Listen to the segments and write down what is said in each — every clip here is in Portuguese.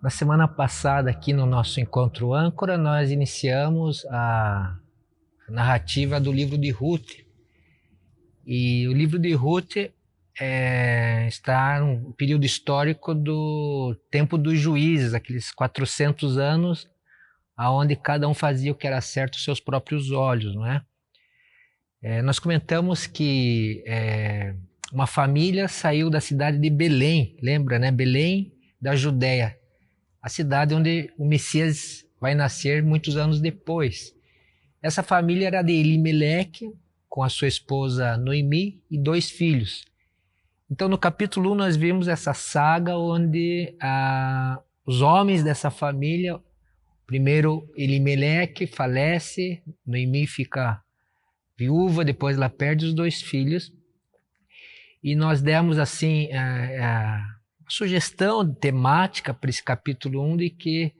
Na semana passada, aqui no nosso encontro âncora, nós iniciamos a narrativa do livro de Ruth. E o livro de Ruth está num período histórico do tempo dos juízes, aqueles 400 anos, onde cada um fazia o que era certo aos seus próprios olhos, não é? Nós comentamos que uma família saiu da cidade de Belém, lembra, né? Belém da Judéia, a cidade onde o Messias vai nascer muitos anos depois. Essa família era de Elimeleque, com a sua esposa Noemi e 2 filhos. Então, no capítulo 1, nós vimos essa saga onde os homens dessa família, primeiro Elimeleque falece, Noemi fica viúva, depois ela perde os 2 filhos. E nós demos assim a sugestão temática para esse capítulo 1 de que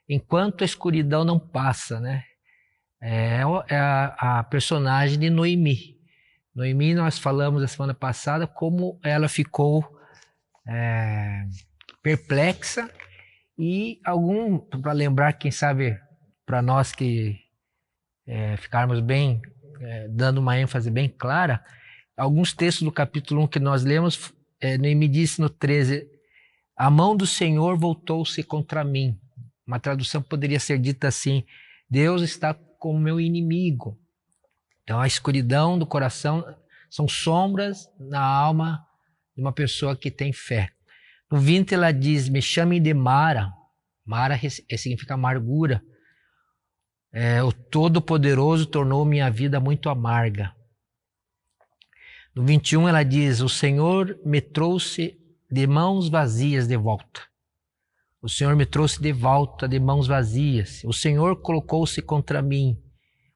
enquanto a escuridão não passa, né? É a personagem de Noemi. Noemi, nós falamos na semana passada como ela ficou perplexa e para lembrar, quem sabe, para nós que ficarmos bem, dando uma ênfase bem clara, alguns textos do capítulo 1 que nós lemos, Noemi disse no 13, a mão do Senhor voltou-se contra mim. Uma tradução poderia ser dita assim, Deus está como meu inimigo. Então a escuridão do coração são sombras na alma de uma pessoa que tem fé. No 20 ela diz, me chame de Mara. Mara significa amargura. O Todo-Poderoso tornou minha vida muito amarga. No 21 ela diz, o Senhor me trouxe de mãos vazias de volta. O Senhor me trouxe de volta de mãos vazias. O Senhor colocou-se contra mim.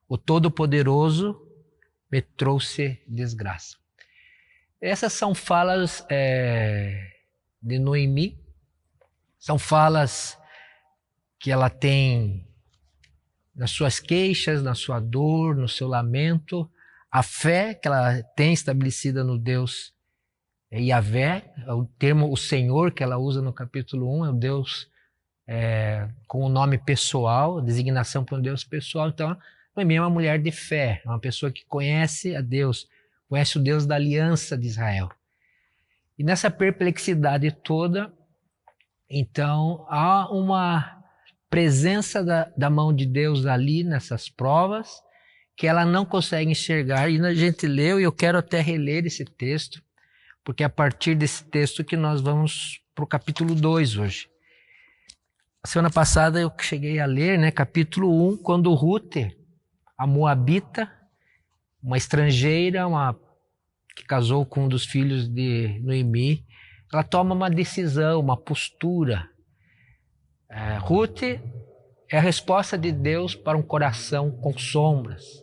O Todo-Poderoso me trouxe desgraça. Essas são falas de Noemi. São falas que ela tem nas suas queixas, na sua dor, no seu lamento. A fé que ela tem estabelecida no Deus Yahvé, o termo o Senhor que ela usa no capítulo 1, é o Deus com o nome pessoal, designação para um Deus pessoal. Então, Noemi é uma mulher de fé, uma pessoa que conhece a Deus, conhece o Deus da aliança de Israel. E nessa perplexidade toda, então, há uma presença da mão de Deus ali nessas provas, que ela não consegue enxergar. E a gente leu, e eu quero até reler esse texto, porque é a partir desse texto que nós vamos para o capítulo 2 hoje. A semana passada eu cheguei a ler, né, capítulo 1, quando Ruth, a Moabita, uma estrangeira, que casou com um dos filhos de Noemi, ela toma uma decisão, uma postura. Ruth é a resposta de Deus para um coração com sombras.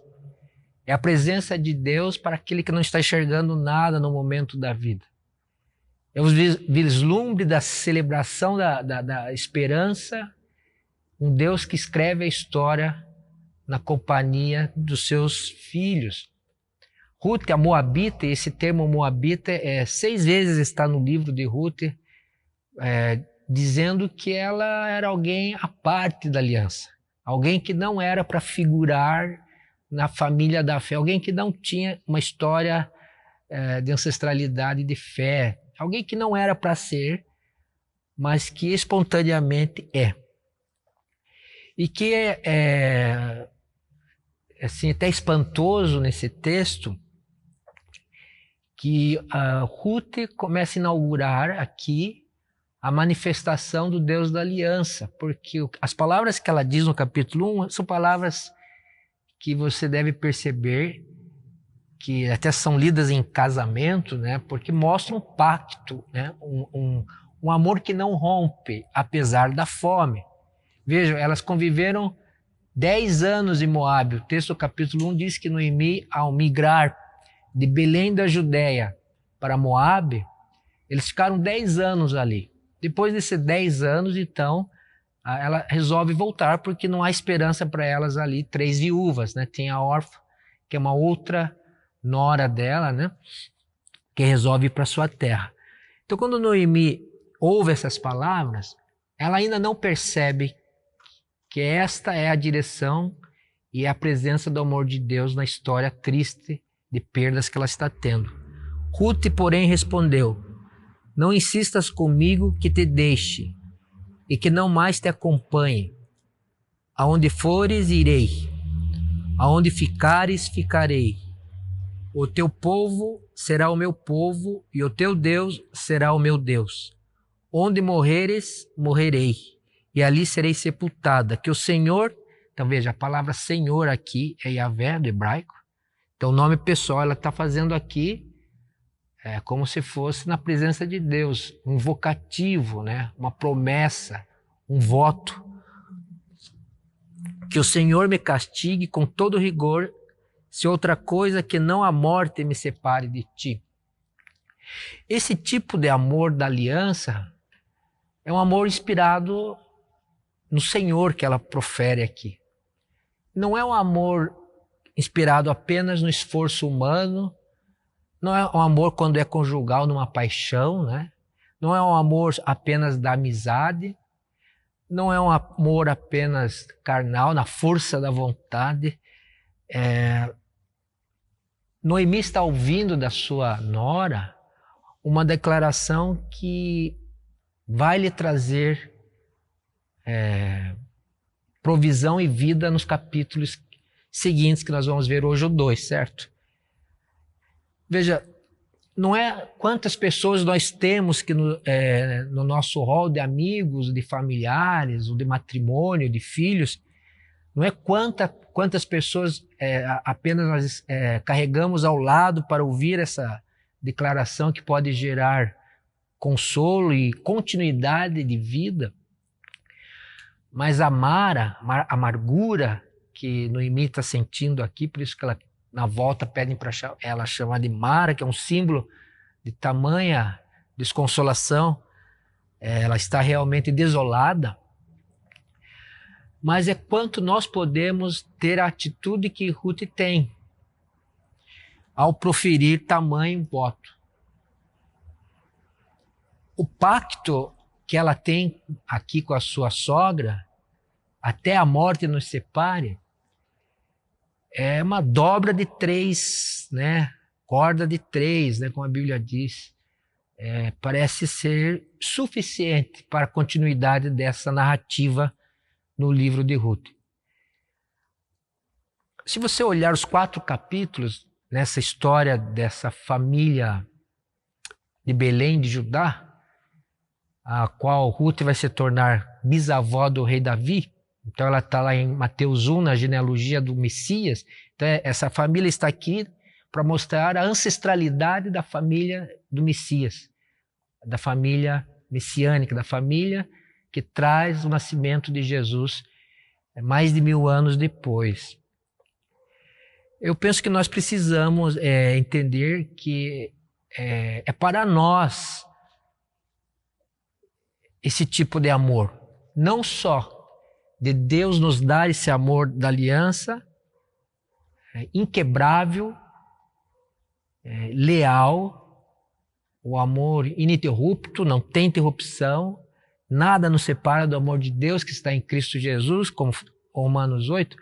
É a presença de Deus para aquele que não está enxergando nada no momento da vida. É o vislumbre da celebração da esperança, um Deus que escreve a história na companhia dos seus filhos. Ruth, a Moabita, esse termo Moabita 6 vezes está no livro de Ruth, dizendo que ela era alguém à parte da aliança, alguém que não era para figurar na família da fé, alguém que não tinha uma história de ancestralidade de fé, alguém que não era para ser, mas que espontaneamente é. E que assim, até espantoso nesse texto, que Ruth começa a inaugurar aqui a manifestação do Deus da aliança, porque as palavras que ela diz no capítulo 1 são palavras que você deve perceber que até são lidas em casamento, né, porque mostram um pacto, né, um amor que não rompe, apesar da fome. Vejam, elas conviveram 10 anos em Moabe. O texto do capítulo 1 diz que Noemi, ao migrar de Belém da Judéia para Moabe, eles ficaram 10 anos ali. Depois desses 10 anos, então, ela resolve voltar porque não há esperança para elas ali, 3 viúvas, né? Tem a órfã, que é uma outra nora dela, né? Que resolve ir para sua terra. Então, quando Noemi ouve essas palavras, ela ainda não percebe que esta é a direção e a presença do amor de Deus na história triste de perdas que ela está tendo. Ruth, porém, respondeu: não insistas comigo que te deixe e que não mais te acompanhe. Aonde fores, irei. Aonde ficares, ficarei. O teu povo será o meu povo e o teu Deus será o meu Deus. Onde morreres, morrerei, e ali serei sepultada. Que o Senhor, então veja, a palavra Senhor aqui é Yahvé, do hebraico. Então o nome pessoal ela está fazendo aqui como se fosse na presença de Deus, um invocativo, né? Uma promessa, um voto. Que o Senhor me castigue com todo rigor, se outra coisa que não a morte me separe de ti. Esse tipo de amor da aliança é um amor inspirado no Senhor que ela profere aqui. Não é um amor inspirado apenas no esforço humano, não é um amor quando é conjugal numa paixão, né? Não é um amor apenas da amizade, não é um amor apenas carnal, na força da vontade. Noemi está ouvindo da sua nora uma declaração que vai lhe trazer provisão e vida nos capítulos seguintes que nós vamos ver hoje, o 2, certo? Veja, não é quantas pessoas nós temos que no nosso rol de amigos, de familiares, ou de matrimônio, de filhos, não é quantas pessoas apenas nós carregamos ao lado para ouvir essa declaração que pode gerar consolo e continuidade de vida, mas a amargura que Noemi está sentindo aqui, por isso que ela na volta pedem para ela chamar de Mara, que é um símbolo de tamanha desconsolação. Ela está realmente desolada. Mas é quanto nós podemos ter a atitude que Ruth tem ao proferir tamanho voto. O pacto que ela tem aqui com a sua sogra, até a morte nos separe, é uma dobra de 3, né? Corda de 3, né? Como a Bíblia diz. Parece ser suficiente para a continuidade dessa narrativa no livro de Ruth. Se você olhar os 4 capítulos nessa história dessa família de Belém de Judá, a qual Ruth vai se tornar bisavó do rei Davi, então ela está lá em Mateus 1, na genealogia do Messias. Então essa família está aqui para mostrar a ancestralidade da família do Messias, da família messiânica, da família que traz o nascimento de Jesus mais de 1000 anos depois. Eu penso que nós precisamos entender que é para nós esse tipo de amor, não só de Deus nos dar esse amor da aliança, inquebrável, leal, o amor ininterrupto, não tem interrupção, nada nos separa do amor de Deus que está em Cristo Jesus, como Romanos 8,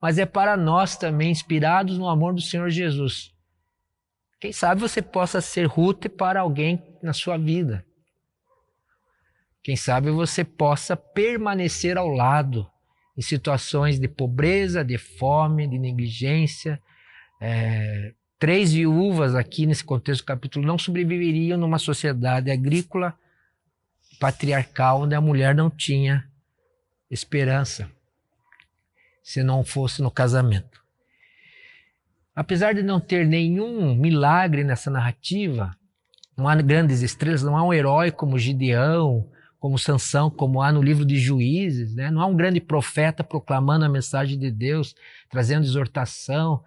mas é para nós também inspirados no amor do Senhor Jesus. Quem sabe você possa ser Ruth para alguém na sua vida. Quem sabe você possa permanecer ao lado em situações de pobreza, de fome, de negligência. 3 viúvas aqui nesse contexto do capítulo não sobreviveriam numa sociedade agrícola patriarcal onde a mulher não tinha esperança se não fosse no casamento. Apesar de não ter nenhum milagre nessa narrativa, não há grandes estrelas, não há um herói como Gideão, como Sansão, como há no livro de Juízes, né? Não há um grande profeta proclamando a mensagem de Deus, trazendo exortação.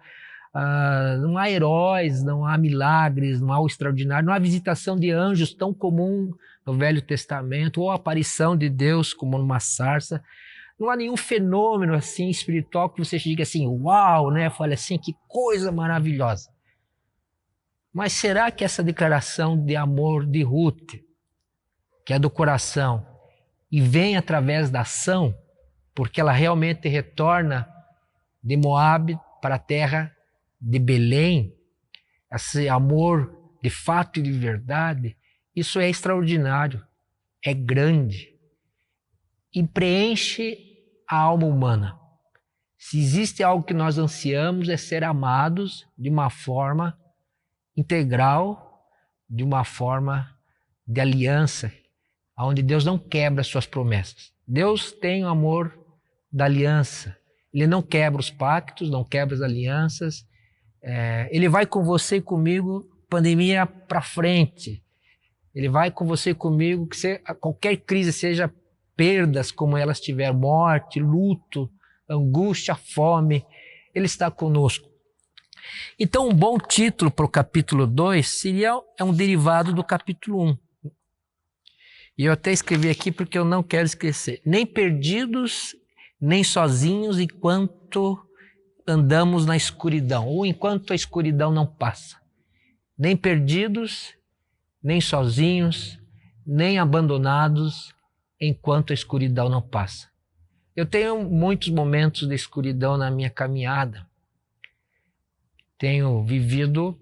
Não há heróis, não há milagres, não há o extraordinário, não há visitação de anjos tão comum no Velho Testamento, ou a aparição de Deus como numa sarça. Não há nenhum fenômeno assim espiritual que você diga assim, uau, né? Fale assim, que coisa maravilhosa. Mas será que essa declaração de amor de Ruth, que é do coração, e vem através da ação, porque ela realmente retorna de Moabe para a terra de Belém, esse amor de fato e de verdade, isso é extraordinário, é grande e preenche a alma humana. Se existe algo que nós ansiamos é ser amados de uma forma integral, de uma forma de aliança, onde Deus não quebra suas promessas. Deus tem o amor da aliança. Ele não quebra os pactos, não quebra as alianças. Ele vai com você e comigo, pandemia para frente. Ele vai com você e comigo, que qualquer crise, seja perdas como elas tiveram, morte, luto, angústia, fome, Ele está conosco. Então, um bom título para o capítulo 2 é um derivado do capítulo 1. E eu até escrevi aqui porque eu não quero esquecer. Nem perdidos, nem sozinhos enquanto andamos na escuridão, ou enquanto a escuridão não passa. Nem perdidos, nem sozinhos, nem abandonados enquanto a escuridão não passa. Eu tenho muitos momentos de escuridão na minha caminhada. Tenho vivido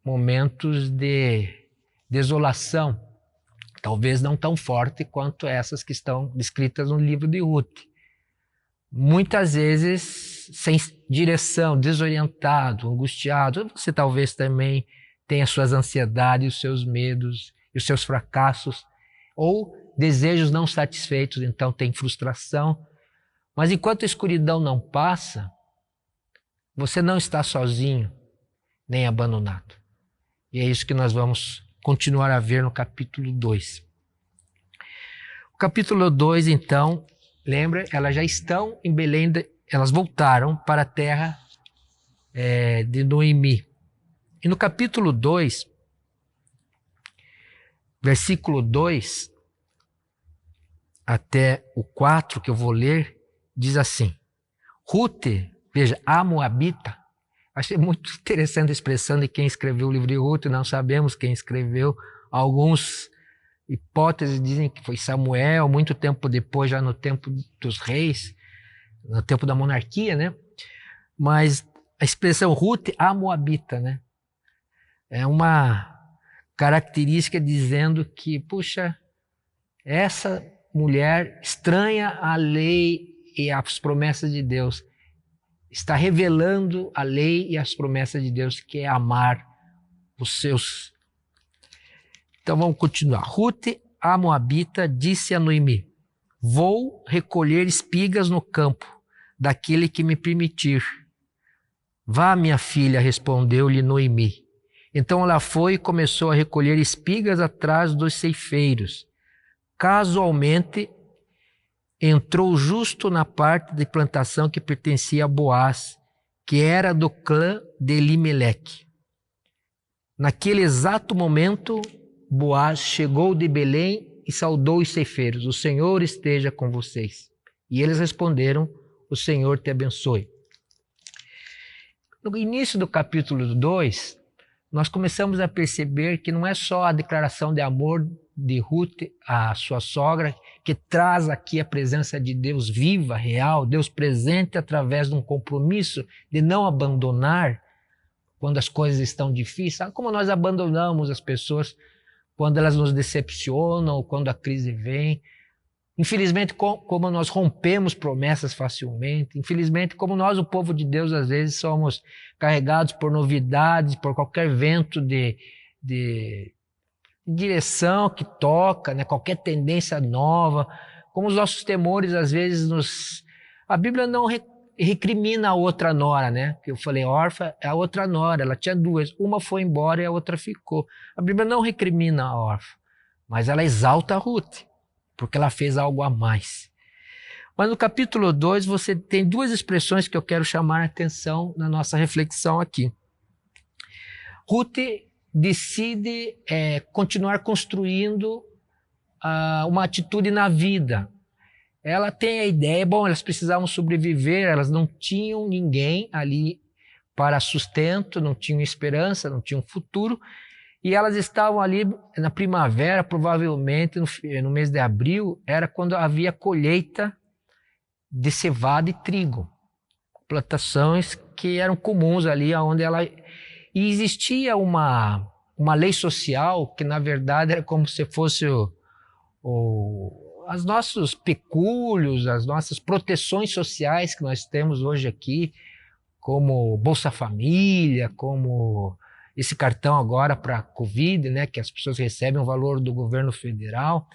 momentos de desolação, talvez não tão forte quanto essas que estão descritas no livro de Ruth. Muitas vezes sem direção, desorientado, angustiado. Você talvez também tenha suas ansiedades, os seus medos e os seus fracassos, ou desejos não satisfeitos, então tem frustração. Mas enquanto a escuridão não passa, você não está sozinho, nem abandonado. E é isso que nós vamos continuar a ver no capítulo 2. O capítulo 2, então, lembra, elas já estão em Belém, elas voltaram para a terra de Noemi. E no capítulo 2, versículo 2 até o 4, que eu vou ler, diz assim: Ruth, veja, a Moabita. Achei muito interessante a expressão de quem escreveu o livro de Ruth, não sabemos quem escreveu. Alguns hipóteses dizem que foi Samuel, muito tempo depois, já no tempo dos reis, no tempo da monarquia, né? Mas a expressão Ruth, a Moabita, né? É uma característica dizendo que, puxa, essa mulher estranha a lei e as promessas de Deus, está revelando a lei e as promessas de Deus, que é amar os seus. Então vamos continuar. Ruth, a Moabita, disse a Noemi: vou recolher espigas no campo daquele que me permitir. Vá, minha filha, respondeu-lhe Noemi. Então ela foi e começou a recolher espigas atrás dos ceifeiros. Casualmente, entrou justo na parte de plantação que pertencia a Boaz, que era do clã de Elimeleque. Naquele exato momento, Boaz chegou de Belém e saudou os ceifeiros: o Senhor esteja com vocês. E eles responderam: o Senhor te abençoe. No início do capítulo 2, nós começamos a perceber que não é só a declaração de amor de Ruth, a sua sogra, que traz aqui a presença de Deus viva, real, Deus presente através de um compromisso de não abandonar quando as coisas estão difíceis. Sabe como nós abandonamos as pessoas quando elas nos decepcionam ou quando a crise vem? Infelizmente, como nós rompemos promessas facilmente. Infelizmente, como nós, o povo de Deus, às vezes somos carregados por novidades, por qualquer vento de direção que toca, né? Qualquer tendência nova. Como os nossos temores, às vezes, nos... A Bíblia não recrimina a outra nora, né? Que eu falei, órfã é a outra nora, ela tinha duas. Uma foi embora e a outra ficou. A Bíblia não recrimina a órfã, mas ela exalta a Ruth, porque ela fez algo a mais. Mas no capítulo 2 você tem duas expressões que eu quero chamar a atenção na nossa reflexão aqui. Ruth decide continuar construindo uma atitude na vida. Ela tem a ideia, elas precisavam sobreviver, elas não tinham ninguém ali para sustento, não tinham esperança, não tinham futuro. E elas estavam ali na primavera, provavelmente no mês de abril, era quando havia colheita de cevada e trigo. Plantações que eram comuns ali onde ela... E existia uma lei social que, na verdade, era como se fosse os nossos pecúlios, as nossas proteções sociais que nós temos hoje aqui, como Bolsa Família, como esse cartão agora para a Covid, né, que as pessoas recebem o valor do governo federal.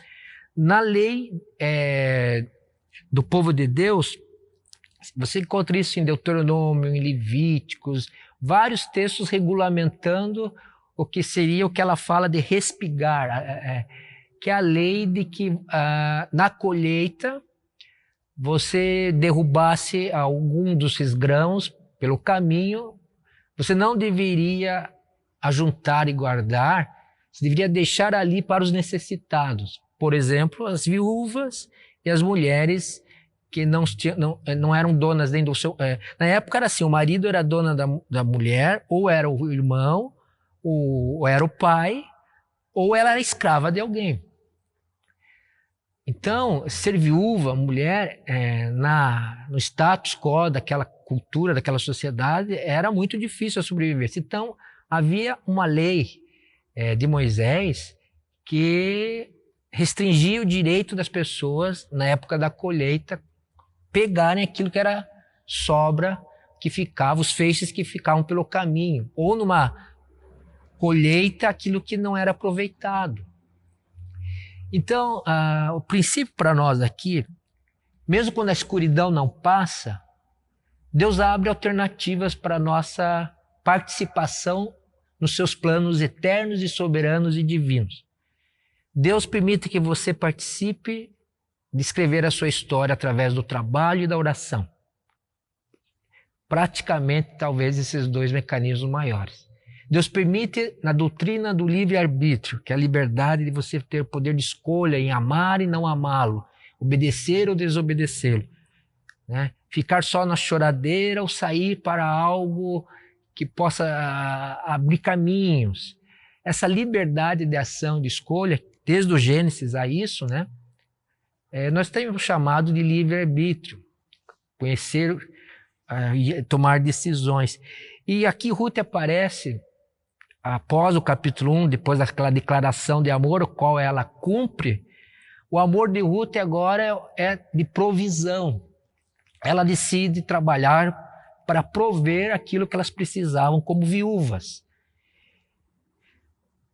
Na lei do povo de Deus, você encontra isso em Deuteronômio, em Levíticos, vários textos regulamentando o que seria o que ela fala de respigar, que é a lei de que na colheita você derrubasse algum desses grãos pelo caminho, você não deveria ajuntar e guardar, você deveria deixar ali para os necessitados. Por exemplo, as viúvas e as mulheres que não eram donas nem do seu... na época era assim, o marido era dona da mulher, ou era o irmão, ou era o pai, ou ela era escrava de alguém. Então, ser viúva, mulher, no status quo daquela cultura, daquela sociedade, era muito difícil a sobrevivência. Então, havia uma lei de Moisés que restringia o direito das pessoas, na época da colheita, pegarem aquilo que era sobra, que ficava, os feixes que ficavam pelo caminho, ou numa colheita, aquilo que não era aproveitado. Então, o princípio para nós aqui, mesmo quando a escuridão não passa, Deus abre alternativas para a nossa participação nos seus planos eternos e soberanos e divinos. Deus permite que você participe de escrever a sua história através do trabalho e da oração. Praticamente, talvez, esses dois mecanismos maiores. Deus permite na doutrina do livre-arbítrio, que é a liberdade de você ter o poder de escolha em amar e não amá-lo, obedecer ou desobedecê-lo, né? Ficar só na choradeira ou sair para algo que possa abrir caminhos. Essa liberdade de ação, de escolha, desde o Gênesis a isso, né? Nós temos chamado de livre-arbítrio, conhecer e tomar decisões. E aqui Ruth aparece, após o capítulo 1, depois daquela declaração de amor, o qual ela cumpre. O amor de Ruth agora é de provisão. Ela decide trabalhar para prover aquilo que elas precisavam como viúvas.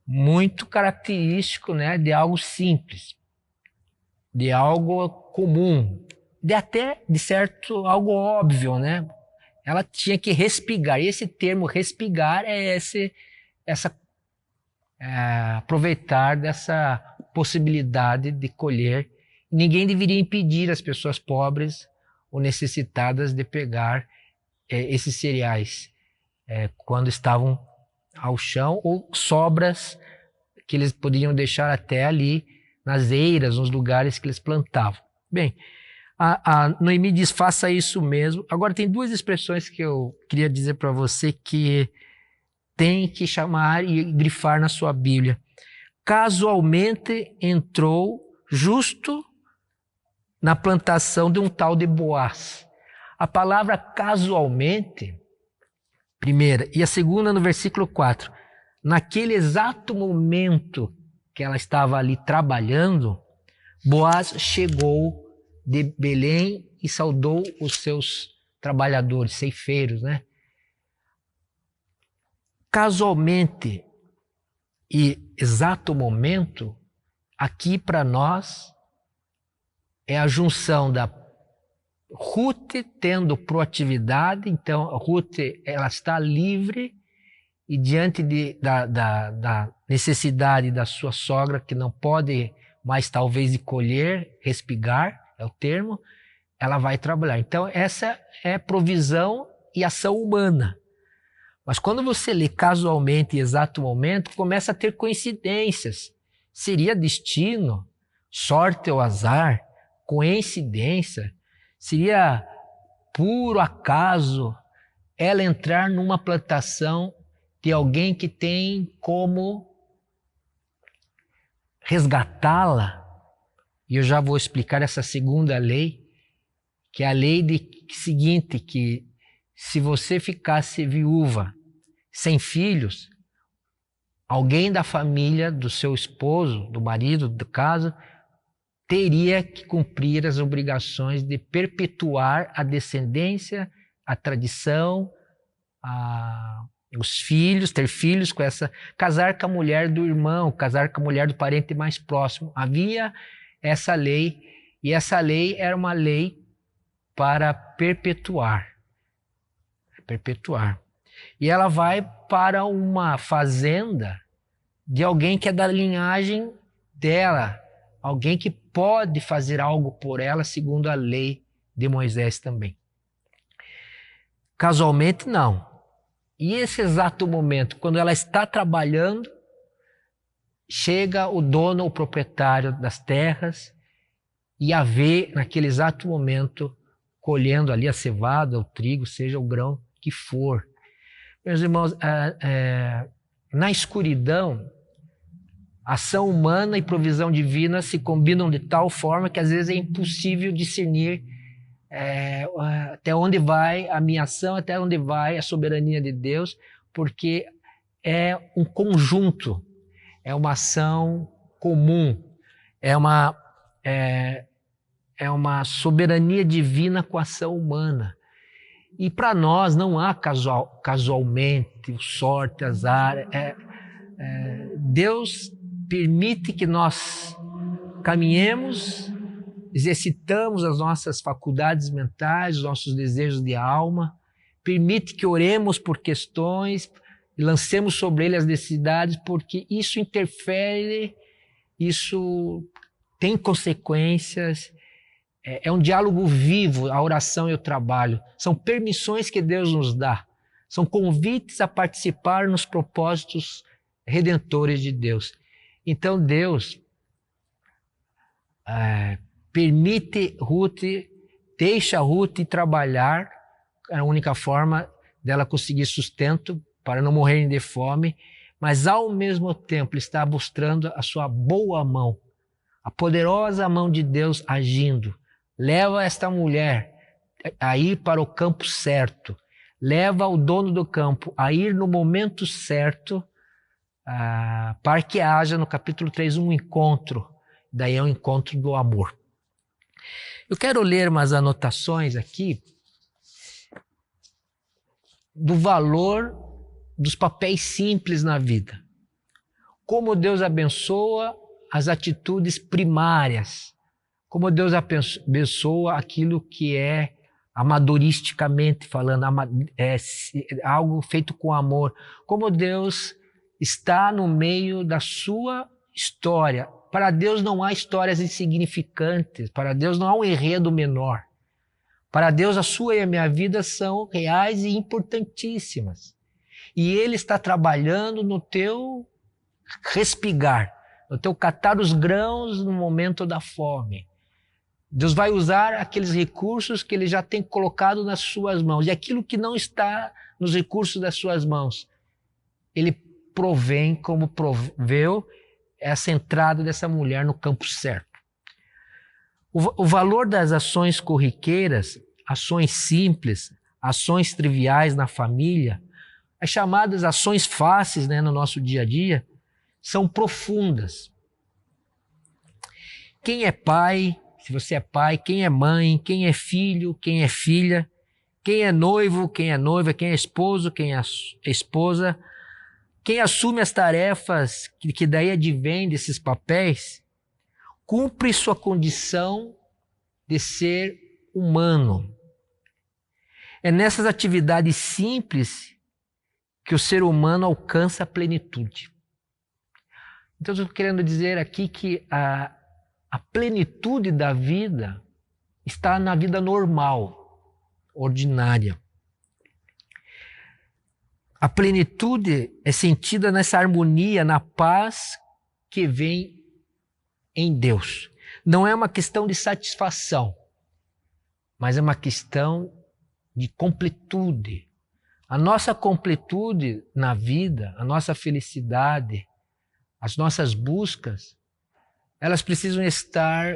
Muito característico, né, de algo simples, de algo comum, de certo algo óbvio, né? Ela tinha que respigar. E esse termo respigar é aproveitar dessa possibilidade de colher. Ninguém deveria impedir as pessoas pobres ou necessitadas de pegar esses cereais quando estavam ao chão, ou sobras que eles poderiam deixar até ali nas eiras, nos lugares que eles plantavam. Bem, a Noemi diz, faça isso mesmo. Agora tem duas expressões que eu queria dizer para você que tem que chamar e grifar na sua Bíblia. Casualmente entrou justo na plantação de um tal de Boaz. A palavra casualmente, primeira, e a segunda no versículo 4. Naquele exato momento que ela estava ali trabalhando, Boaz chegou de Belém e saudou os seus trabalhadores, ceifeiros, né? Casualmente e exato momento, aqui para nós, é a junção da Ruth tendo proatividade. Então, Ruth, ela está livre e diante da necessidade da sua sogra, que não pode mais talvez de colher, respigar, é o termo, ela vai trabalhar. Então, essa é provisão e ação humana. Mas quando você lê casualmente e exato momento, começa a ter coincidências. Seria destino, sorte ou azar, coincidência, seria puro acaso ela entrar numa plantação de alguém que tem como resgatá-la, e eu já vou explicar essa segunda lei, que é a lei seguinte, que se você ficasse viúva, sem filhos, alguém da família do seu esposo, do marido, do caso, teria que cumprir as obrigações de perpetuar a descendência, a tradição, os filhos, ter filhos com essa, casar com a mulher do irmão, casar com a mulher do parente mais próximo. Havia essa lei, e essa lei era uma lei para perpetuar. E ela vai para uma fazenda de alguém que é da linhagem dela, alguém que pode fazer algo por ela segundo a lei de Moisés também. Casualmente, não. E esse exato momento, quando ela está trabalhando, chega o dono, o proprietário das terras, e a vê naquele exato momento colhendo ali a cevada, o trigo, seja o grão que for. Meus irmãos, na escuridão, ação humana e provisão divina se combinam de tal forma que às vezes é impossível discernir até onde vai a minha ação, até onde vai a soberania de Deus, porque é um conjunto, é uma ação comum, é uma soberania divina com a ação humana. E para nós não há casualmente, sorte, azar. Deus permite que nós caminhemos, exercitamos as nossas faculdades mentais, os nossos desejos de alma, permite que oremos por questões e lancemos sobre ele as necessidades, porque isso interfere, isso tem consequências. É um diálogo vivo, a oração e o trabalho. São permissões que Deus nos dá. São convites a participar nos propósitos redentores de Deus. Então Deus permite Ruth, deixa Ruth trabalhar, é a única forma dela conseguir sustento para não morrerem de fome, mas ao mesmo tempo está mostrando a sua boa mão, a poderosa mão de Deus agindo. Leva esta mulher a ir para o campo certo, leva o dono do campo a ir no momento certo, para que haja no capítulo 3 um encontro, daí é o encontro do amor. Eu quero ler umas anotações aqui do valor dos papéis simples na vida. Como Deus abençoa as atitudes primárias, como Deus abençoa aquilo que é amadoristicamente falando, algo feito com amor, como Deus está no meio da sua história. Para Deus não há histórias insignificantes, para Deus não há um enredo menor. Para Deus a sua e a minha vida são reais e importantíssimas. E Ele está trabalhando no teu respigar, no teu catar os grãos no momento da fome. Deus vai usar aqueles recursos que Ele já tem colocado nas suas mãos. E aquilo que não está nos recursos das suas mãos, Ele provém como proveu essa entrada dessa mulher no campo certo. O valor das ações corriqueiras, ações simples, ações triviais na família, as chamadas ações fáceis, no nosso dia a dia, são profundas. Quem é pai, se você é pai, quem é mãe, quem é filho, quem é filha, quem é noivo, quem é noiva, quem é esposo, quem é esposa, quem assume as tarefas que daí advém desses papéis, cumpre sua condição de ser humano. É nessas atividades simples que o ser humano alcança a plenitude. Então, eu estou querendo dizer aqui que a plenitude da vida está na vida normal, ordinária. A plenitude é sentida nessa harmonia, na paz que vem em Deus. Não é uma questão de satisfação, mas é uma questão de completude. A nossa completude na vida, a nossa felicidade, as nossas buscas elas precisam estar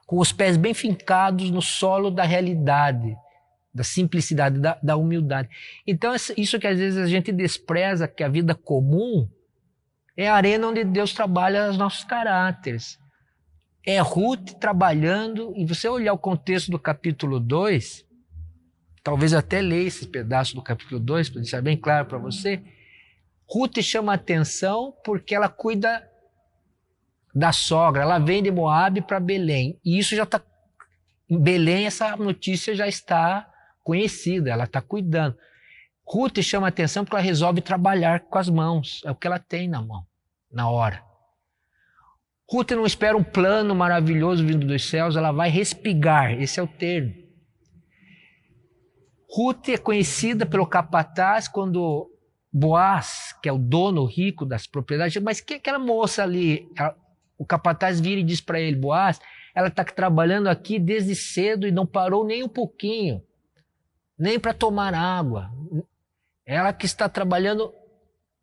com os pés bem fincados no solo da realidade, da simplicidade, da humildade. Então, isso que às vezes a gente despreza, que a vida comum é a arena onde Deus trabalha os nossos caráteres. É Ruth trabalhando, e você olhar o contexto do capítulo 2, talvez eu até leia esse pedaço do capítulo 2, para deixar bem claro para você. Ruth chama a atenção porque ela cuida da sogra, ela vem de Moabe para Belém, e isso já está, em Belém essa notícia já está conhecida, ela está cuidando. Ruth chama a atenção porque ela resolve trabalhar com as mãos, é o que ela tem na mão, na hora. Ruth não espera um plano maravilhoso vindo dos céus, ela vai respigar, esse é o termo. Ruth é conhecida pelo capataz quando Boaz, que é o dono rico das propriedades, mas que aquela moça ali, o capataz vira e diz para ele, Boaz, ela está trabalhando aqui desde cedo e não parou nem um pouquinho, nem para tomar água. Ela que está trabalhando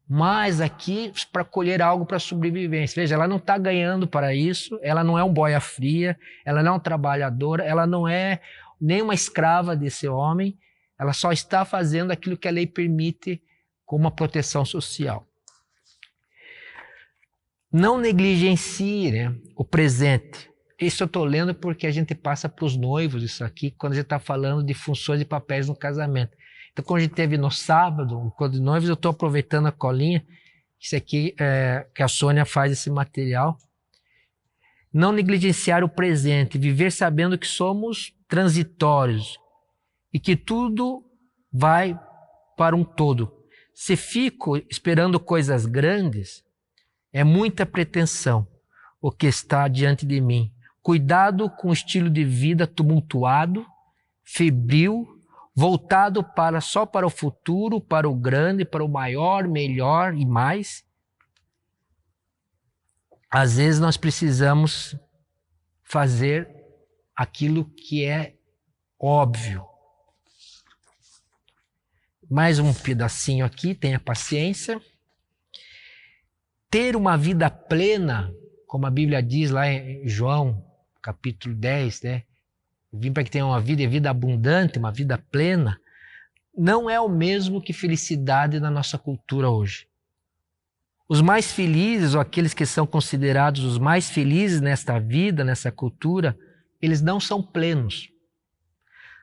mais aqui para colher algo para sobrevivência. Veja, ela não está ganhando para isso, ela não é um boia fria, ela não é uma trabalhadora, ela não é nem uma escrava desse homem, ela só está fazendo aquilo que a lei permite como uma proteção social. Não negligencie, né, o presente. Isso eu estou lendo porque a gente passa para os noivos isso aqui, quando a gente está falando de funções e papéis no casamento. Então, quando a gente teve no sábado, um encontro de noivos, eu estou aproveitando a colinha, isso aqui que a Sônia faz esse material. Não negligenciar o presente, viver sabendo que somos transitórios e que tudo vai para um todo. Se fico esperando coisas grandes, é muita pretensão o que está diante de mim. Cuidado com o estilo de vida tumultuado, febril, voltado só para o futuro, para o grande, para o maior, melhor e mais. Às vezes nós precisamos fazer aquilo que é óbvio. Mais um pedacinho aqui, tenha paciência. Ter uma vida plena, como a Bíblia diz lá em João, capítulo 10, né? Vim para que tenha uma vida e vida abundante, uma vida plena, não é o mesmo que felicidade na nossa cultura hoje. Os mais felizes, ou aqueles que são considerados os mais felizes nesta vida, nessa cultura, eles não são plenos.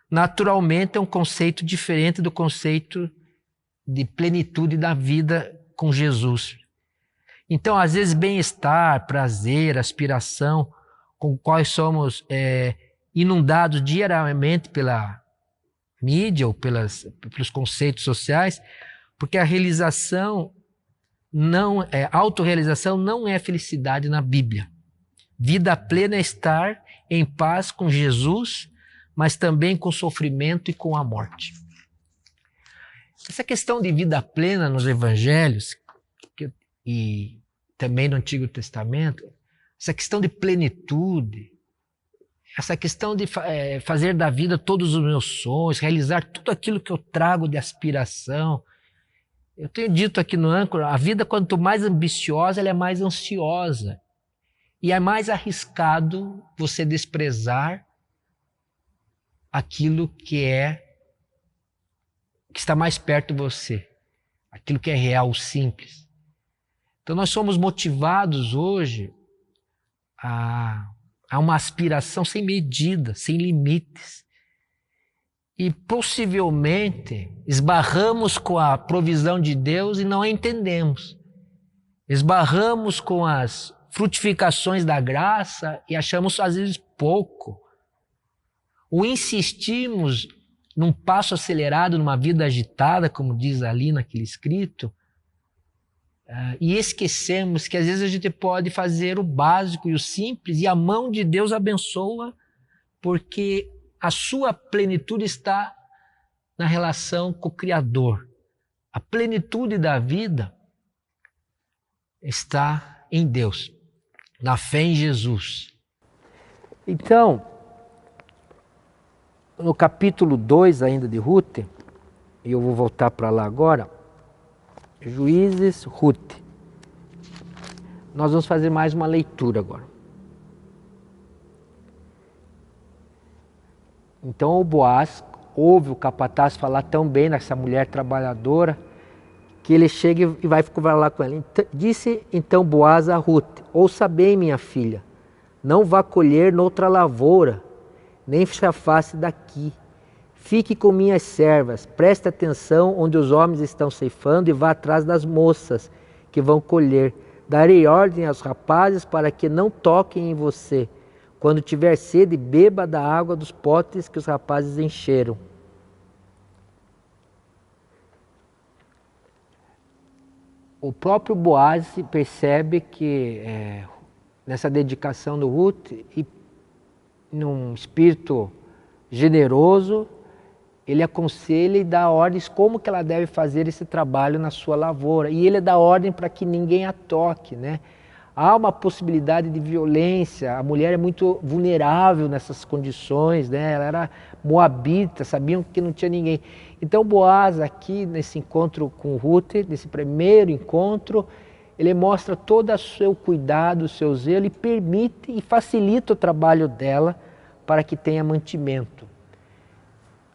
Naturalmente é um conceito diferente do conceito de plenitude da vida com Jesus. Então, às vezes, bem-estar, prazer, aspiração, com quais somos inundados diariamente pela mídia ou pelos conceitos sociais, porque a realização autorrealização não é felicidade na Bíblia. Vida plena é estar em paz com Jesus, mas também com o sofrimento e com a morte. Essa questão de vida plena nos evangelhos e também no Antigo Testamento, essa questão de plenitude, essa questão de fazer da vida todos os meus sonhos, realizar tudo aquilo que eu trago de aspiração. Eu tenho dito aqui no Âncora, a vida quanto mais ambiciosa, ela é mais ansiosa. E é mais arriscado você desprezar aquilo que está mais perto de você, aquilo que é real, simples. Então nós somos motivados hoje a uma aspiração sem medida, sem limites. E possivelmente esbarramos com a provisão de Deus e não a entendemos. Esbarramos com as frutificações da graça e achamos às vezes pouco. Ou insistimos num passo acelerado, numa vida agitada, como diz ali naquele escrito, e esquecemos que às vezes a gente pode fazer o básico e o simples e a mão de Deus abençoa, porque a sua plenitude está na relação com o Criador. A plenitude da vida está em Deus, na fé em Jesus. Então, no capítulo 2 ainda de Ruth, e eu vou voltar para lá agora, Juízes, Ruth. Nós vamos fazer mais uma leitura agora. Então o Boaz ouve o capataz falar tão bem dessa mulher trabalhadora, que ele chega e vai falar com ela. Disse então Boaz a Ruth: ouça bem, minha filha, não vá colher noutra lavoura, nem se afaste daqui. Fique com minhas servas, preste atenção onde os homens estão ceifando e vá atrás das moças que vão colher. Darei ordem aos rapazes para que não toquem em você. Quando tiver sede, beba da água dos potes que os rapazes encheram. O próprio Boaz percebe que nessa dedicação do Ruth, e num espírito generoso, ele aconselha e dá ordens como que ela deve fazer esse trabalho na sua lavoura. E ele dá ordem para que ninguém a toque, né? Há uma possibilidade de violência, a mulher é muito vulnerável nessas condições, né? Ela era moabita, sabiam que não tinha ninguém. Então Boaz aqui nesse encontro com Ruth, nesse primeiro encontro, ele mostra todo o seu cuidado, o seu zelo e permite e facilita o trabalho dela para que tenha mantimento.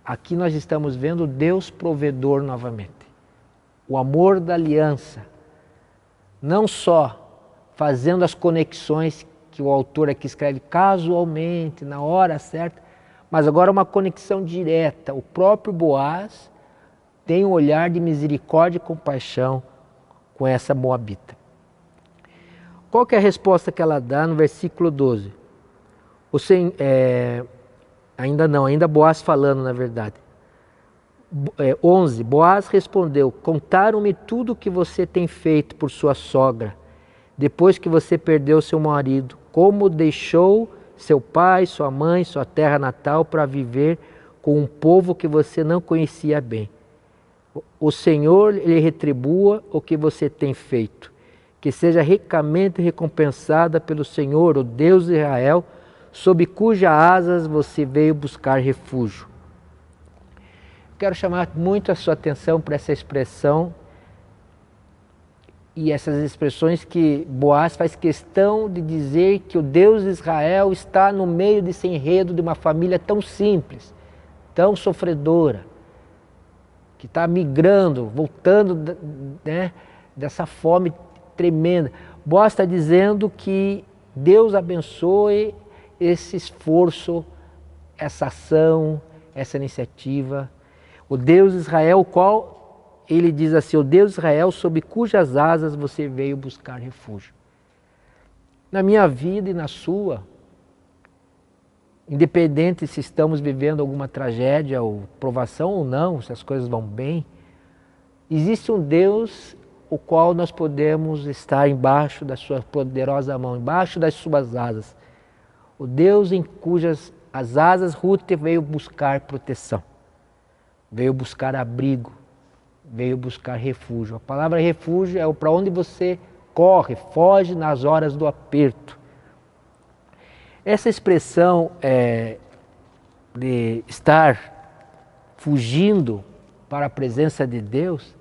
Aqui nós estamos vendo Deus provedor novamente. O amor da aliança, não só fazendo as conexões que o autor aqui escreve casualmente, na hora certa, mas agora uma conexão direta. O próprio Boaz tem um olhar de misericórdia e compaixão com essa moabita. Qual que é a resposta que ela dá no versículo 12? Ainda Boaz falando, na verdade. 11. Boaz respondeu: contaram-me tudo o que você tem feito por sua sogra, depois que você perdeu seu marido, como deixou seu pai, sua mãe, sua terra natal para viver com um povo que você não conhecia bem. O Senhor lhe retribua o que você tem feito, que seja ricamente recompensada pelo Senhor, o Deus de Israel, sob cujas asas você veio buscar refúgio. Quero chamar muito a sua atenção para essa expressão e essas expressões que Boaz faz questão de dizer que o Deus de Israel está no meio desse enredo de uma família tão simples, tão sofredora, que está migrando, voltando, né, dessa fome tremenda. Boaz está dizendo que Deus abençoe esse esforço, essa ação, essa iniciativa. O Deus de Israel, o qual ele diz assim: o Deus de Israel, sob cujas asas você veio buscar refúgio. Na minha vida e na sua, independente se estamos vivendo alguma tragédia ou provação ou não, se as coisas vão bem, existe um Deus o qual nós podemos estar embaixo da sua poderosa mão, embaixo das suas asas. O Deus em cujas as asas Ruth veio buscar proteção, veio buscar abrigo, veio buscar refúgio. A palavra refúgio é para onde você corre, foge nas horas do aperto. Essa expressão de estar fugindo para a presença de Deus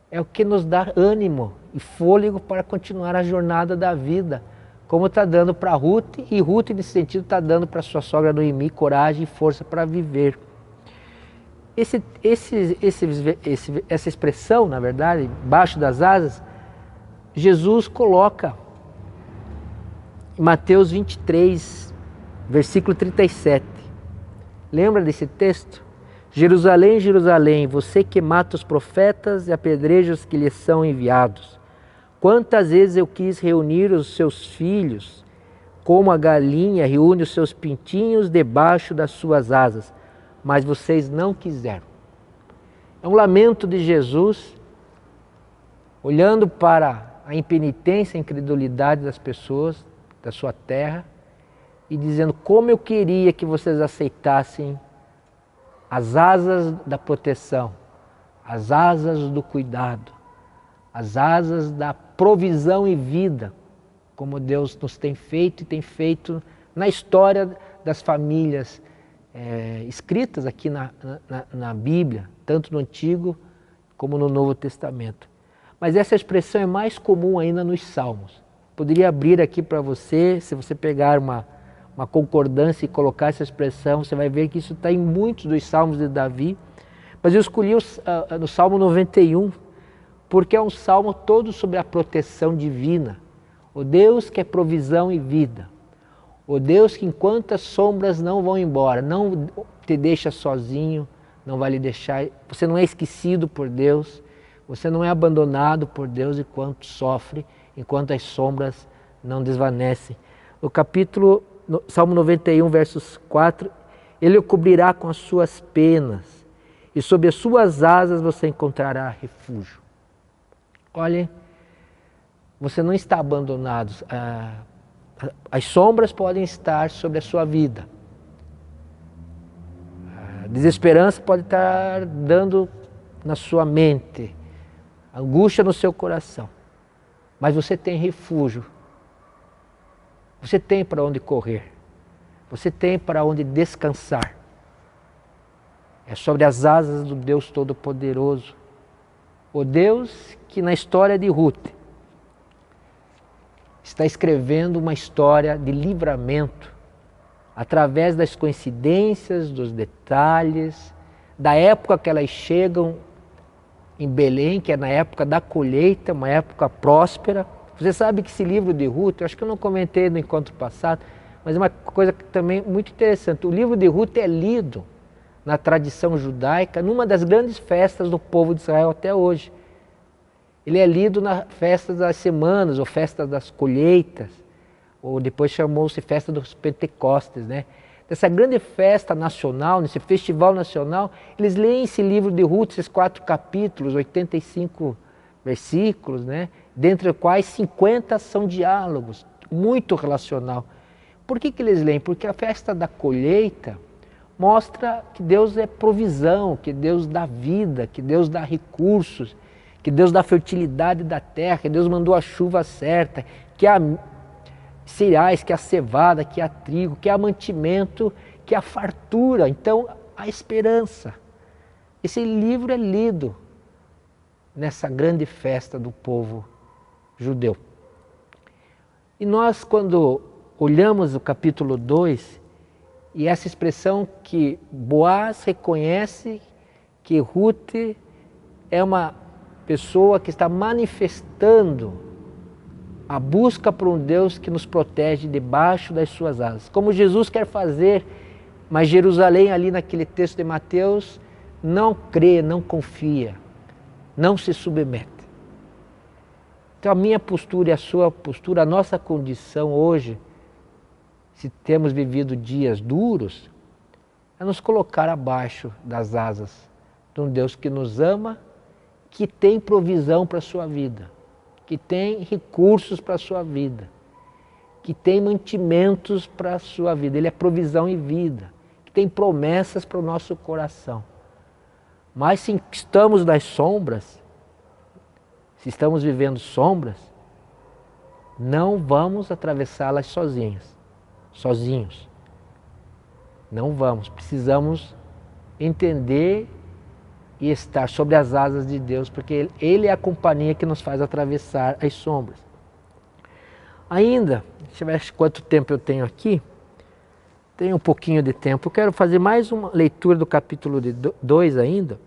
é o que nos dá ânimo e fôlego para continuar a jornada da vida, como está dando para Ruth, e Ruth nesse sentido está dando para sua sogra Noemi coragem e força para viver. Essa expressão, na verdade, embaixo das asas, Jesus coloca em Mateus 23, versículo 37. Lembra desse texto? Jerusalém, Jerusalém, você que mata os profetas e apedreja os que lhes são enviados. Quantas vezes eu quis reunir os seus filhos, como a galinha reúne os seus pintinhos debaixo das suas asas, mas vocês não quiseram. É um lamento de Jesus, olhando para a impenitência e incredulidade das pessoas da sua terra e dizendo: como eu queria que vocês aceitassem as asas da proteção, as asas do cuidado, as asas da provisão e vida, como Deus nos tem feito e tem feito na história das famílias escritas aqui na Bíblia, tanto no Antigo como no Novo Testamento. Mas essa expressão é mais comum ainda nos Salmos. Poderia abrir aqui para você, se você pegar uma concordância e colocar essa expressão, você vai ver que isso está em muitos dos salmos de Davi. Mas eu escolhi no Salmo 91, porque é um salmo todo sobre a proteção divina. O Deus que é provisão e vida. O Deus que enquanto as sombras não vão embora, não te deixa sozinho, não vai lhe deixar, você não é esquecido por Deus, você não é abandonado por Deus enquanto sofre, enquanto as sombras não desvanecem. No Salmo 91, versos 4, Ele o cobrirá com as suas penas e sob as suas asas você encontrará refúgio. Olhem, você não está abandonado. As sombras podem estar sobre a sua vida. A desesperança pode estar dando na sua mente, angústia no seu coração. Mas você tem refúgio. Você tem para onde correr. Você tem para onde descansar. É sobre as asas do Deus Todo-Poderoso. O Deus que na história de Ruth está escrevendo uma história de livramento através das coincidências, dos detalhes, da época que elas chegam em Belém, que é na época da colheita, uma época próspera. Você sabe que esse livro de Ruth, eu acho que eu não comentei no encontro passado, mas é uma coisa também muito interessante. O livro de Ruth é lido na tradição judaica numa das grandes festas do povo de Israel até hoje. Ele é lido na festa das semanas, ou festa das colheitas, ou depois chamou-se festa dos Pentecostes, né? Nessa grande festa nacional, nesse festival nacional, eles leem esse livro de Ruth, esses 4 capítulos, 85 versículos, né? Dentre os quais 50 são diálogos, muito relacional. Por que eles leem? Porque a festa da colheita mostra que Deus é provisão, que Deus dá vida, que Deus dá recursos, que Deus dá fertilidade da terra, que Deus mandou a chuva certa, que há cereais, que há cevada, que há trigo, que há mantimento, que há fartura. Então, há esperança. Esse livro é lido nessa grande festa do povo judeu. E nós, quando olhamos o capítulo 2, e essa expressão que Boaz reconhece que Ruth é uma pessoa que está manifestando a busca por um Deus que nos protege debaixo das suas asas. Como Jesus quer fazer, mas Jerusalém ali naquele texto de Mateus não crê, não confia, não se submete. Então a minha postura e a sua postura, a nossa condição hoje, se temos vivido dias duros, é nos colocar abaixo das asas de um Deus que nos ama, que tem provisão para a sua vida, que tem recursos para a sua vida, que tem mantimentos para a sua vida. Ele é provisão e vida, que tem promessas para o nosso coração. Mas se estamos nas sombras, se estamos vivendo sombras, não vamos atravessá-las sozinhos. Não vamos, precisamos entender e estar sobre as asas de Deus, porque Ele é a companhia que nos faz atravessar as sombras. Ainda, deixa eu ver quanto tempo eu tenho aqui, tenho um pouquinho de tempo, eu quero fazer mais uma leitura do capítulo 2 ainda.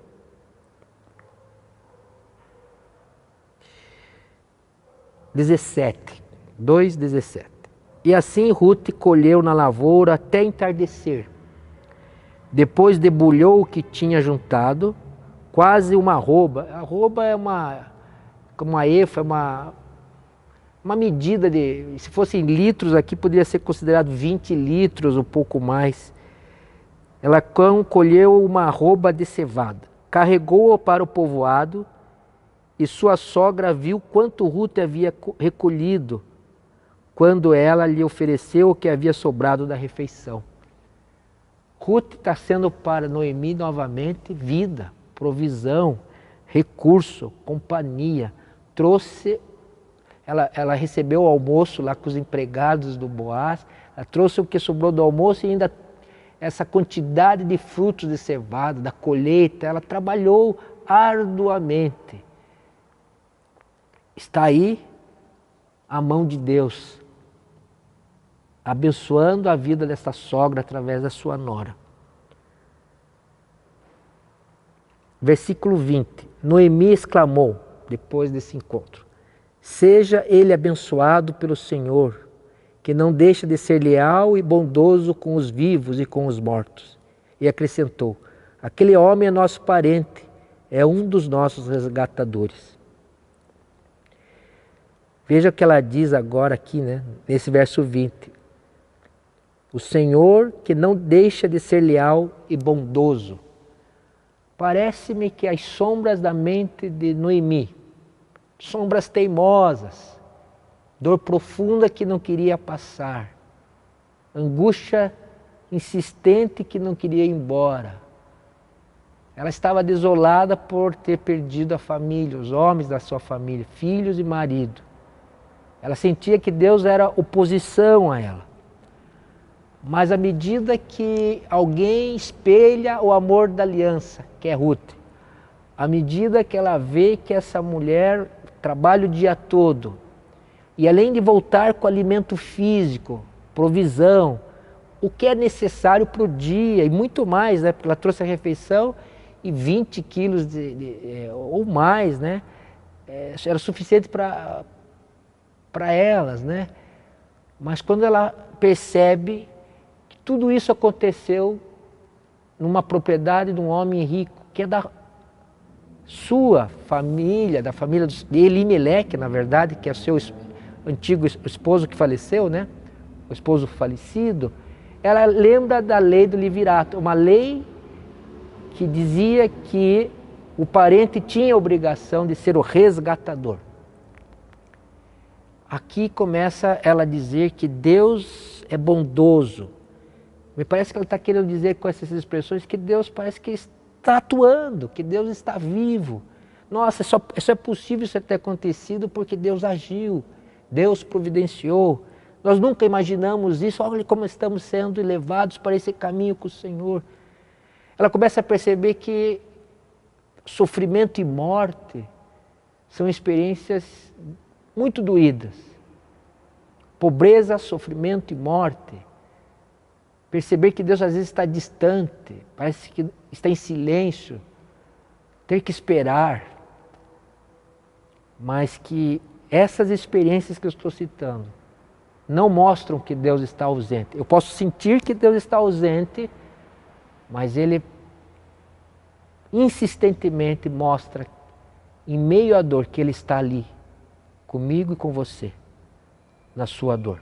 (17) E assim Ruth colheu na lavoura até entardecer. Depois debulhou o que tinha juntado, quase uma arroba. A arroba é uma efa, é uma medida de, se fossem litros aqui, poderia ser considerado 20 litros, um pouco mais. Ela colheu uma arroba de cevada, carregou-a para o povoado, e sua sogra viu quanto Ruth havia recolhido, quando ela lhe ofereceu o que havia sobrado da refeição. Ruth está sendo para Noemi novamente vida, provisão, recurso, companhia. Ela recebeu o almoço lá com os empregados do Boaz, ela trouxe o que sobrou do almoço e ainda essa quantidade de frutos de cevada, da colheita, ela trabalhou arduamente. Está aí a mão de Deus, abençoando a vida dessa sogra através da sua nora. Versículo 20. Noemi exclamou, depois desse encontro: seja ele abençoado pelo Senhor, que não deixa de ser leal e bondoso com os vivos e com os mortos. E acrescentou: aquele homem é nosso parente, é um dos nossos resgatadores. Veja o que ela diz agora aqui, né? Nesse verso 20. O Senhor que não deixa de ser leal e bondoso. Parece-me que as sombras da mente de Noemi, sombras teimosas, dor profunda que não queria passar, angústia insistente que não queria ir embora. Ela estava desolada por ter perdido a família, os homens da sua família, filhos e marido. Ela sentia que Deus era oposição a ela. Mas à medida que alguém espelha o amor da aliança, que é Ruth, à medida que ela vê que essa mulher trabalha o dia todo, e além de voltar com alimento físico, provisão, o que é necessário para o dia e muito mais, né? Porque ela trouxe a refeição e 20 quilos ou mais, né? Era suficiente para elas, né? Mas quando ela percebe que tudo isso aconteceu numa propriedade de um homem rico, que é da sua família, da família de Elimeleque, na verdade, que é o seu antigo esposo que faleceu, né? O esposo falecido, ela lembra da lei do Levirato, uma lei que dizia que o parente tinha a obrigação de ser o resgatador. Aqui começa ela a dizer que Deus é bondoso. Me parece que ela está querendo dizer com essas expressões que Deus parece que está atuando, que Deus está vivo. Nossa, só é possível isso ter acontecido porque Deus agiu, Deus providenciou. Nós nunca imaginamos isso, olha como estamos sendo levados para esse caminho com o Senhor. Ela começa a perceber que sofrimento e morte são experiências muito doídas. Pobreza, sofrimento e morte. Perceber que Deus às vezes está distante, parece que está em silêncio, ter que esperar. Mas que essas experiências que eu estou citando não mostram que Deus está ausente. Eu posso sentir que Deus está ausente, mas Ele insistentemente mostra, em meio à dor, que Ele está ali, comigo e com você, na sua dor.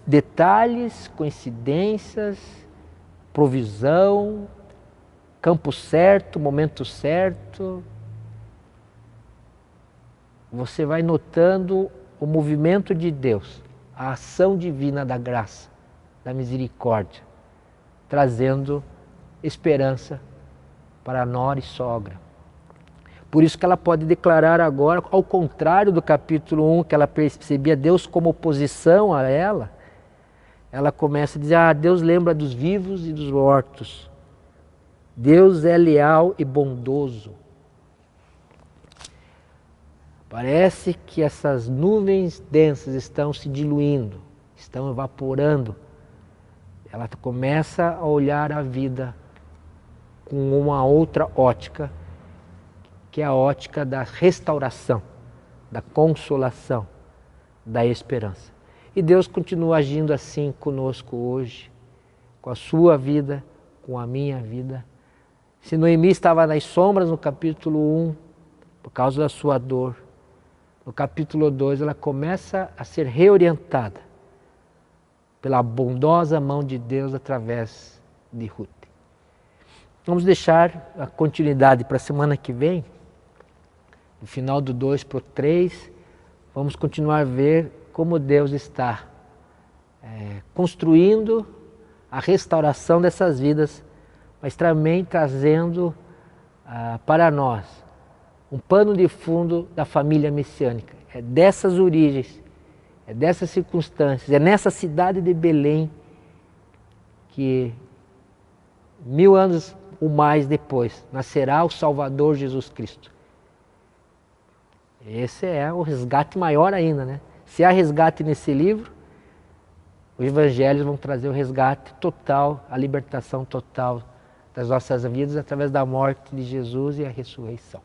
Detalhes, coincidências, provisão, campo certo, momento certo. Você vai notando o movimento de Deus, a ação divina da graça, da misericórdia, trazendo esperança para a nora e sogra. Por isso que ela pode declarar agora, ao contrário do capítulo 1, que ela percebia Deus como oposição a ela, ela começa a dizer, Deus lembra dos vivos e dos mortos. Deus é leal e bondoso. Parece que essas nuvens densas estão se diluindo, estão evaporando. Ela começa a olhar a vida com uma outra ótica, que é a ótica da restauração, da consolação, da esperança. E Deus continua agindo assim conosco hoje, com a sua vida, com a minha vida. Se Noemi estava nas sombras no capítulo 1, por causa da sua dor, no capítulo 2 ela começa a ser reorientada pela bondosa mão de Deus através de Ruth. Vamos deixar a continuidade para a semana que vem, no final do 2 para o 3, vamos continuar a ver como Deus está construindo a restauração dessas vidas, mas também trazendo para nós um pano de fundo da família messiânica. É dessas origens, é dessas circunstâncias, é nessa cidade de Belém que 1000 anos ou mais depois nascerá o Salvador Jesus Cristo. Esse é o resgate maior ainda, né? Se há resgate nesse livro, os evangelhos vão trazer o resgate total, a libertação total das nossas vidas através da morte de Jesus e a ressurreição.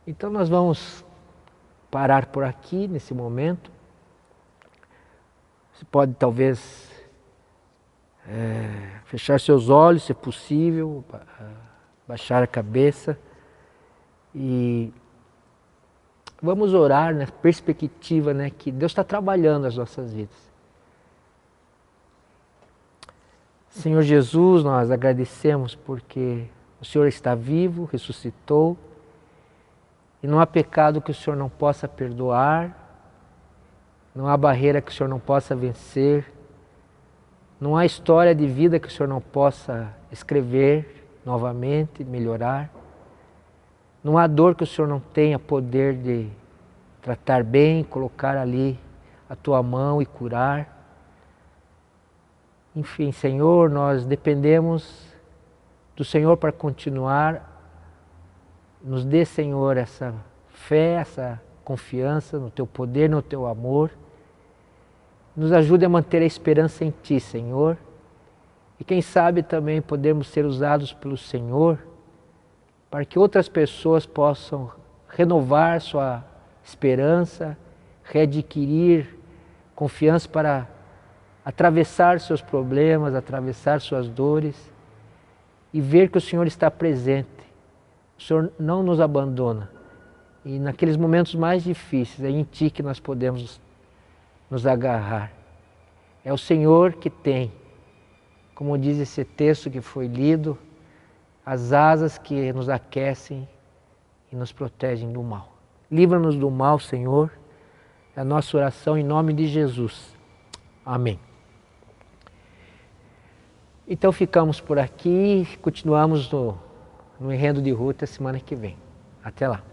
Então nós vamos parar por aqui nesse momento. Você pode talvez fechar seus olhos, se possível, baixar a cabeça e vamos orar na perspectiva, né, que Deus está trabalhando as nossas vidas. Senhor Jesus, nós agradecemos porque o Senhor está vivo, ressuscitou, e não há pecado que o Senhor não possa perdoar, não há barreira que o Senhor não possa vencer, não há história de vida que o Senhor não possa escrever novamente, melhorar, não há dor que o Senhor não tenha poder de tratar bem, colocar ali a tua mão e curar. Enfim, Senhor, nós dependemos do Senhor para continuar. Nos dê, Senhor, essa fé, essa confiança no Teu poder, no Teu amor. Nos ajude a manter a esperança em Ti, Senhor. E quem sabe também podemos ser usados pelo Senhor para que outras pessoas possam renovar sua esperança, readquirir confiança para atravessar seus problemas, atravessar suas dores e ver que o Senhor está presente. O Senhor não nos abandona. E naqueles momentos mais difíceis, é em Ti que nós podemos nos agarrar. É o Senhor que tem, como diz esse texto que foi lido, as asas que nos aquecem e nos protegem do mal. Livra-nos do mal, Senhor. É a nossa oração em nome de Jesus. Amém. Então ficamos por aqui, continuamos no Enredo de Ruth a semana que vem. Até lá.